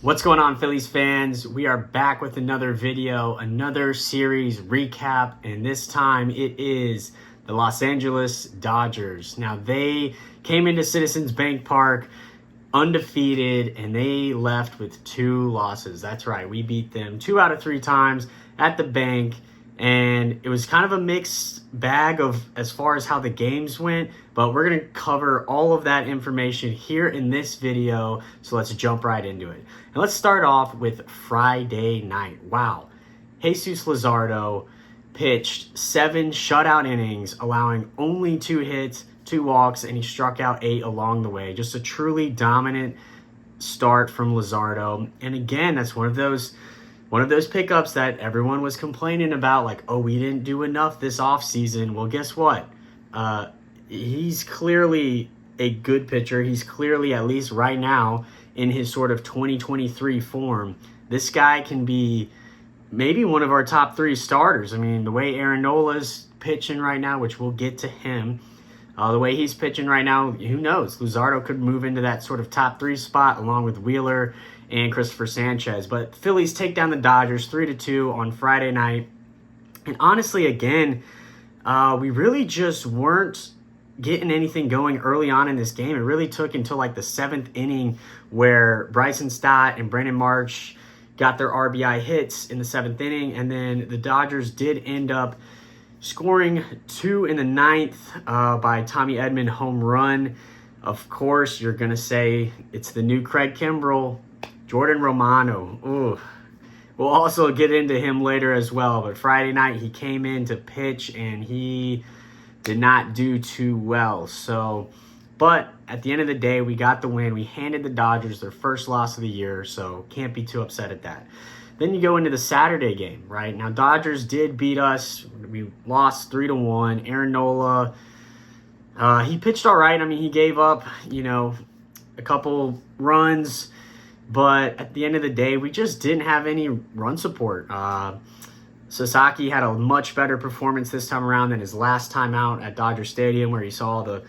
What's going on, Phillies fans? We are back with another video, another series recap, and this time it is the Los Angeles Dodgers. Now, they came into Citizens Bank Park undefeated, and they left with 2 losses. That's right, we beat them 2 out of 3 times at the bank, and it was kind of a mixed bag of as far as how the games went, but we're going to cover all of that information here in this video, so let's jump right into it. And let's start off with Friday night. Wow. Jesús Luzardo pitched 7 shutout innings, allowing only 2 hits, 2 walks, and he struck out 8 along the way. Just a truly dominant start from Luzardo. And again, that's one of those pickups that everyone was complaining about, like, oh, we didn't do enough this offseason. Well, guess what? He's clearly a good pitcher. He's clearly, at least right now, in his sort of 2023 form. This guy can be maybe one of our top 3 starters. I mean, the way Aaron Nola's pitching right now, which we'll get to him, the way he's pitching right now, who knows? Luzardo could move into that sort of top 3 spot along with Wheeler and Christopher Sanchez. But Phillies take down the Dodgers 3-2 on Friday night. And honestly, again, we really just weren't getting anything going early on in this game. It really took until like the 7th inning where Bryson Stott and Brandon March got their RBI hits in the 7th inning. And then the Dodgers did end up scoring 2 in the 9th by Tommy Edman home run. Of course, you're going to say it's the new Craig Kimbrell, Jordan Romano. Ooh. We'll also get into him later as well. But Friday night, he came in to pitch, and he did not do too well. But at the end of the day, we got the win. We handed the Dodgers their first loss of the year, so can't be too upset at that. Then you go into the Saturday game, right? Now, Dodgers did beat us. We lost 3-1. Aaron Nola, he pitched all right. I mean, he gave up, a couple runs. But at the end of the day, we just didn't have any run support. Sasaki had a much better performance this time around than his last time out at Dodger Stadium, where you saw the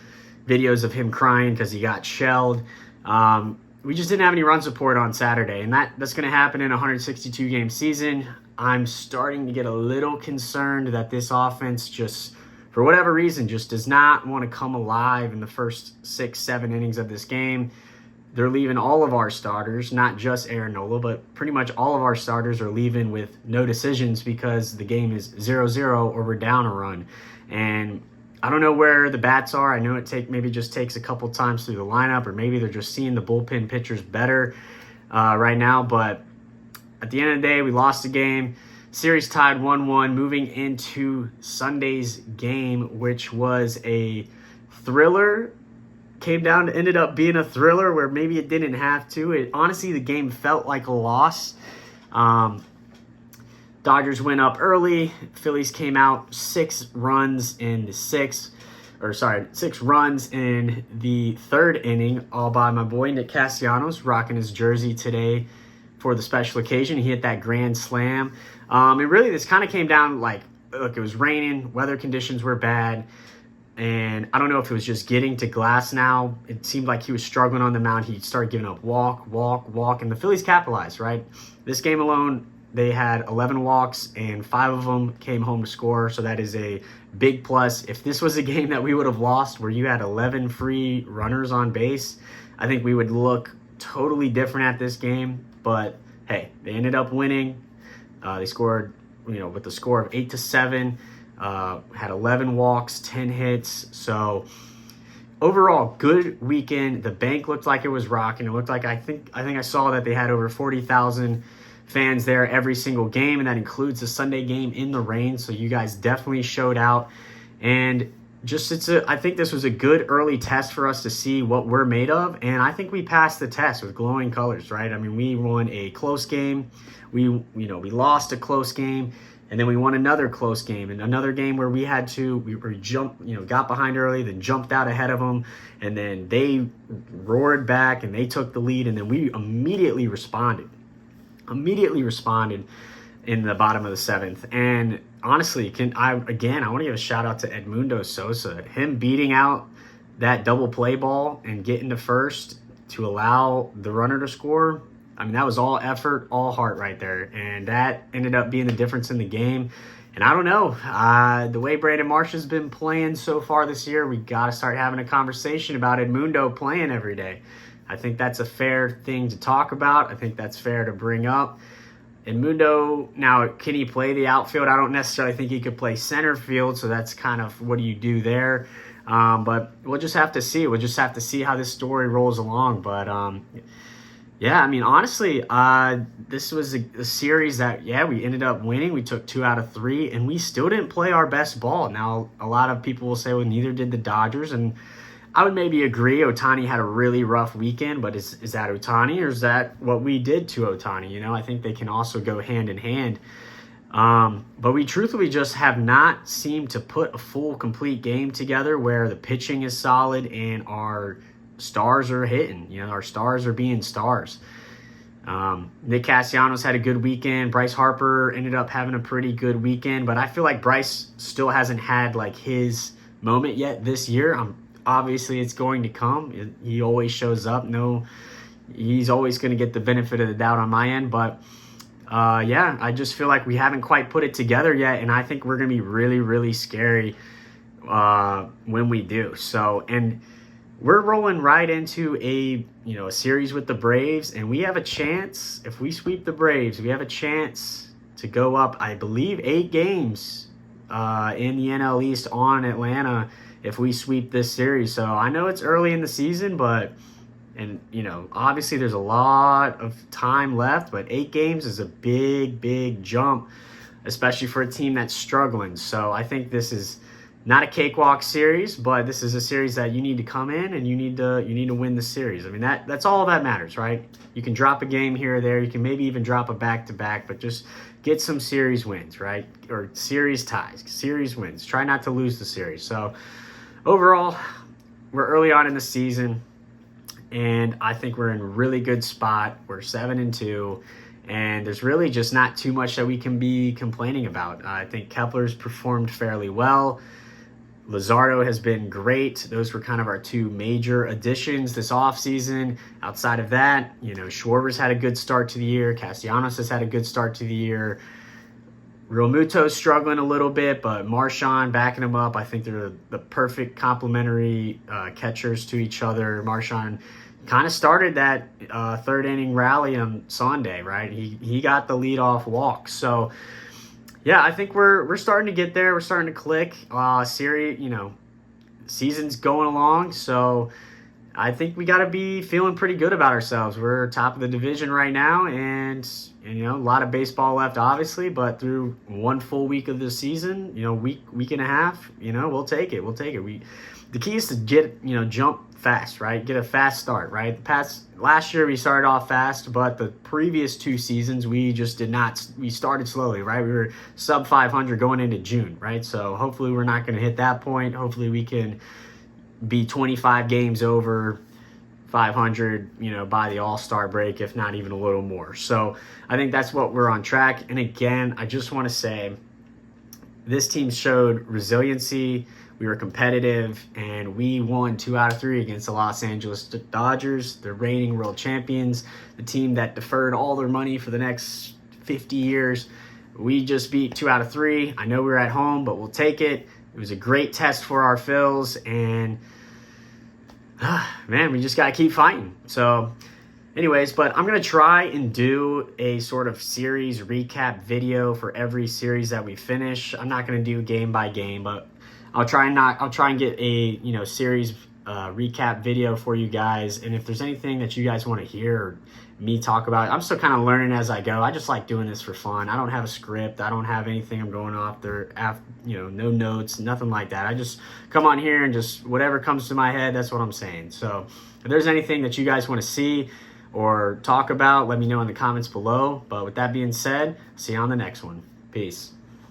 videos of him crying because he got shelled. We just didn't have any run support on Saturday, and that's going to happen in a 162-game season. I'm starting to get a little concerned that this offense just, for whatever reason, just does not want to come alive in the first 6-7 innings of this game. They're leaving all of our starters, not just Aaron Nola, but pretty much all of our starters are leaving with no decisions because the game is 0-0 or we're down a run. And I don't know where the bats are. I know it maybe just takes a couple times through the lineup, or maybe they're just seeing the bullpen pitchers better right now. But at the end of the day, we lost the game. Series tied 1-1, moving into Sunday's game, which was a thriller. Ended up being a thriller where maybe it didn't have to. Honestly, the game felt like a loss. Dodgers went up early. Phillies came out 6 runs in the 6 runs in the 3rd inning, all by my boy Nick Castellanos, rocking his jersey today for the special occasion. He hit that grand slam. And really, this kind of came down like, look, it was raining, weather conditions were bad. And I don't know if it was just getting to glass now. It seemed like he was struggling on the mound. He started giving up walk. And the Phillies capitalized, right? This game alone, they had 11 walks, and 5 of them came home to score. So that is a big plus. If this was a game that we would have lost where you had 11 free runners on base, I think we would look totally different at this game. But, hey, they ended up winning. They scored, with the score of 8-7. Had 11 walks, 10 hits. So overall, good weekend. The bank looked like it was rocking. It looked like I think I saw that they had over 40,000 fans there every single game, and that includes the Sunday game in the rain. So you guys definitely showed out. And I think this was a good early test for us to see what we're made of, and I think we passed the test with glowing colors, right? I mean, we won a close game. We lost a close game. And then we won another close game, and another game where we got behind early, then jumped out ahead of them, and then they roared back and they took the lead, and then we immediately responded in the bottom of the 7th. And honestly, I want to give a shout out to Edmundo Sosa. Him beating out that double play ball and getting to first to allow the runner to score. I mean, that was all effort, all heart right there. And that ended up being the difference in the game. And I don't know, the way Brandon Marsh has been playing so far this year, we got to start having a conversation about Edmundo playing every day. I think that's a fair thing to talk about. I think that's fair to bring up. Edmundo, now, can he play the outfield? I don't necessarily think he could play center field, so that's kind of what do you do there. But we'll just have to see. We'll just have to see how this story rolls along. But, yeah, I mean, honestly, this was a series that, yeah, we ended up winning. We took 2 out of 3, and we still didn't play our best ball. Now, a lot of people will say, well, neither did the Dodgers, and I would maybe agree. Ohtani had a really rough weekend, but is that Ohtani, or is that what we did to Ohtani? You know, I think they can also go hand in hand. But we truthfully just have not seemed to put a full, complete game together where the pitching is solid and our stars are hitting. You know, our stars are being stars. Nick Castellanos had a good weekend. Bryce Harper ended up having a pretty good weekend, but I feel like Bryce still hasn't had like his moment yet this year. Obviously, it's going to come. He always shows up. No, he's always going to get the benefit of the doubt on my end. But, yeah, I just feel like we haven't quite put it together yet, and I think we're going to be really, really scary when we do. So, and we're rolling right into a series with the Braves, and we have a chance. If we sweep the Braves, we have a chance to go up, I believe, 8 games in the NL East on Atlanta if we sweep this series. So I know it's early in the season, but obviously there's a lot of time left, but 8 games is a big, big jump, especially for a team that's struggling. So I think this is not a cakewalk series, but this is a series that you need to come in and you need to win the series. I mean, that's all that matters, right? You can drop a game here or there. You can maybe even drop a back-to-back, but just get some series wins, right? Or series ties, series wins. Try not to lose the series. So overall, we're early on in the season, and I think we're in a really good spot. We're 7-2, and there's really just not too much that we can be complaining about. I think Kepler's performed fairly well. Luzardo has been great. Those were kind of our 2 major additions this offseason. Outside of that, Schwarber's had a good start to the year. Castellanos has had a good start to the year. Realmuto's struggling a little bit, but Marchand backing him up. I think they're the perfect complementary catchers to each other. Marchand kind of started that 3rd inning rally on Sunday, right? He got the leadoff walk. So, yeah, I think we're starting to get there. We're starting to click. Season's going along, so I think we got to be feeling pretty good about ourselves. We're top of the division right now, and a lot of baseball left, obviously, but through 1 full week of the season, week and a half, we'll take it. The key is to get, jump fast, right? Get a fast start, right? Last year we started off fast, but the previous 2 seasons we just did not. We started slowly, right? We were sub 500 going into June, right? So hopefully we're not going to hit that point. Hopefully we can be 25 games over 500, by the All-Star break, if not even a little more. So I think that's what we're on track. And again, I just want to say this team showed resiliency. We were competitive, and we won 2 out of 3 against the Los Angeles Dodgers, the reigning world champions, the team that deferred all their money for the next 50 years. We just beat 2 out of 3. I know we were at home, but we'll take it. It was a great test for our Phils, and man, we just got to keep fighting. So anyways, but I'm going to try and do a sort of series recap video for every series that we finish. I'm not going to do game by game, but I'll try and get a series recap video for you guys. And if there's anything that you guys want to hear or me talk about, I'm still kind of learning as I go. I just like doing this for fun. I don't have a script. I don't have anything I'm going off there. No notes, nothing like that. I just come on here and just whatever comes to my head, that's what I'm saying. So if there's anything that you guys want to see or talk about, let me know in the comments below. But with that being said, see you on the next one. Peace.